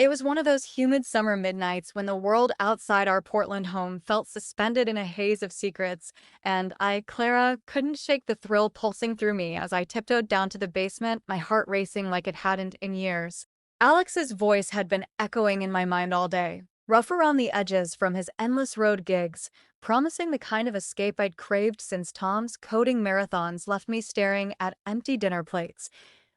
It was one of those humid summer midnights when the world outside our Portland home felt suspended in a haze of secrets, and I, Clara, couldn't shake the thrill pulsing through me as I tiptoed down to the basement, my heart racing like it hadn't in years. Alex's voice had been echoing in my mind all day, rough around the edges from his endless road gigs, promising the kind of escape I'd craved since Tom's coding marathons left me staring at empty dinner plates.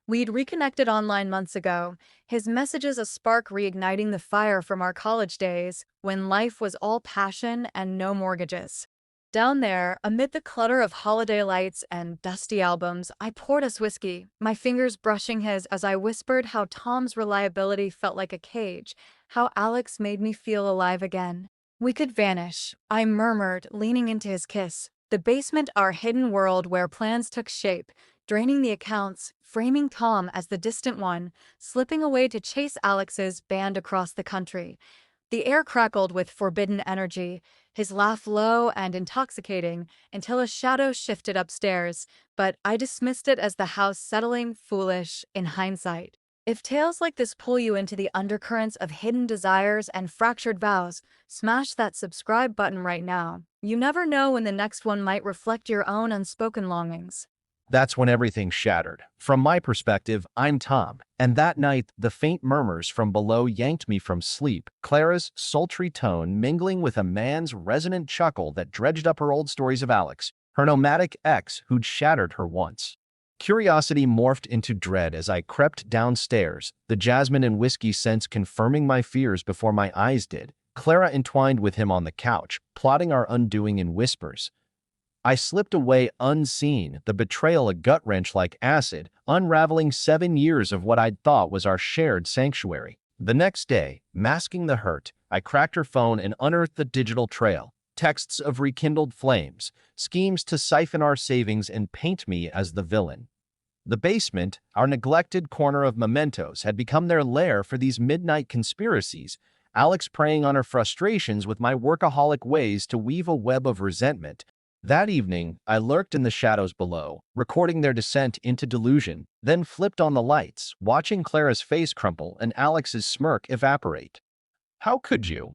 We'd reconnected online months ago, his messages a spark reigniting the fire from our college days, when life was all passion and no mortgages. Down there, amid the clutter of holiday lights and dusty albums, I poured us whiskey, my fingers brushing his as I whispered how Tom's reliability felt like a cage, how Alex made me feel alive again. We could vanish, I murmured, leaning into his kiss. The basement, our hidden world where plans took shape, draining the accounts, framing Tom as the distant one, slipping away to chase Alex's band across the country. The air crackled with forbidden energy, his laugh low and intoxicating, until a shadow shifted upstairs, but I dismissed it as the house settling foolish in hindsight. If tales like this pull you into the undercurrents of hidden desires and fractured vows, smash that subscribe button right now. You never know when the next one might reflect your own unspoken longings. That's when everything shattered. From my perspective, I'm Tom, and that night, the faint murmurs from below yanked me from sleep, Clara's sultry tone mingling with a man's resonant chuckle that dredged up her old stories of Alex, her nomadic ex who'd shattered her once. Curiosity morphed into dread as I crept downstairs, the jasmine and whiskey scents confirming my fears before my eyes did. Clara entwined with him on the couch, plotting our undoing in whispers. I slipped away unseen, the betrayal a gut-wrench like acid, unraveling 7 years of what I'd thought was our shared sanctuary. The next day, masking the hurt, I cracked her phone and unearthed the digital trail. Texts of rekindled flames, schemes to siphon our savings and paint me as the villain. The basement, our neglected corner of mementos, had become their lair for these midnight conspiracies, Alex preying on her frustrations with my workaholic ways to weave a web of resentment. That evening, I lurked in the shadows below, recording their descent into delusion, then flipped on the lights, watching Clara's face crumple and Alex's smirk evaporate. "How could you?"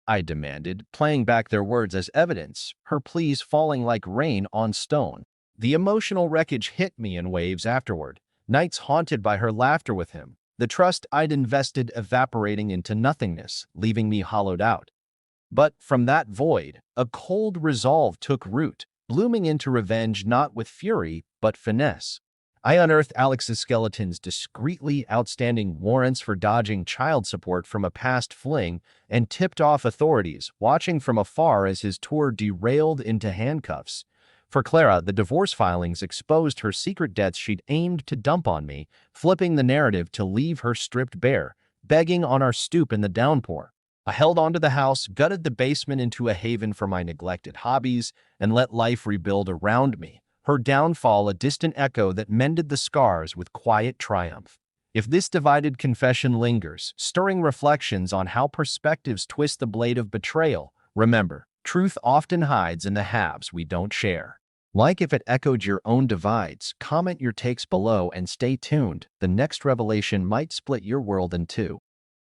I demanded, playing back their words as evidence, her pleas falling like rain on stone. The emotional wreckage hit me in waves afterward, nights haunted by her laughter with him, the trust I'd invested evaporating into nothingness, leaving me hollowed out. But from that void, a cold resolve took root, blooming into revenge not with fury, but finesse. I unearthed Alex's skeleton's discreetly outstanding warrants for dodging child support from a past fling and tipped off authorities, watching from afar as his tour derailed into handcuffs. For Clara, the divorce filings exposed her secret debts she'd aimed to dump on me, flipping the narrative to leave her stripped bare, begging on our stoop in the downpour. I held onto the house, gutted the basement into a haven for my neglected hobbies, and let life rebuild around me, her downfall a distant echo that mended the scars with quiet triumph. If this divided confession lingers, stirring reflections on how perspectives twist the blade of betrayal, remember, truth often hides in the halves we don't share. Like if it echoed your own divides, comment your takes below and stay tuned. The next revelation might split your world in two.